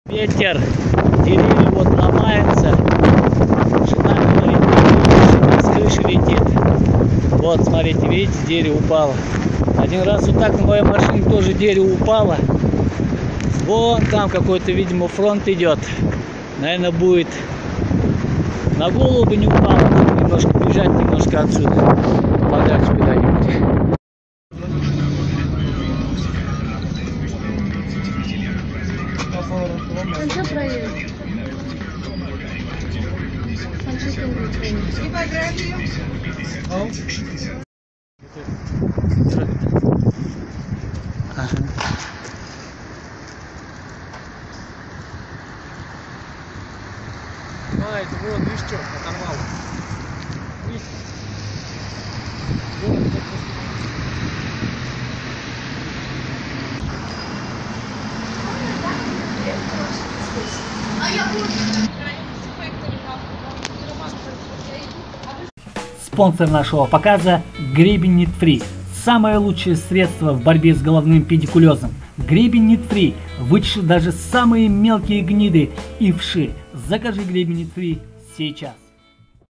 Ветер, деревья вот ломаются. Жена говорит, с крыши летит. Вот, смотрите, видите, дерево упало. Один раз вот так на моей машине тоже дерево упало. Вон там какой-то, видимо, фронт идет. Наверное, будет. На голову бы не упало. Немножко бежать, немножко отсюда. Подальше куда-нибудь. Он что проверил? Фотографию. А, это вот, видишь, что, оторвало. Видишь? Вот, вот, Спонсор нашего показа – Гребень Knit Free. Самое лучшее средство в борьбе с головным педикулезом. Гребень Knit Free вычешет даже самые мелкие гниды и вши. Закажи Гребень Knit Free сейчас.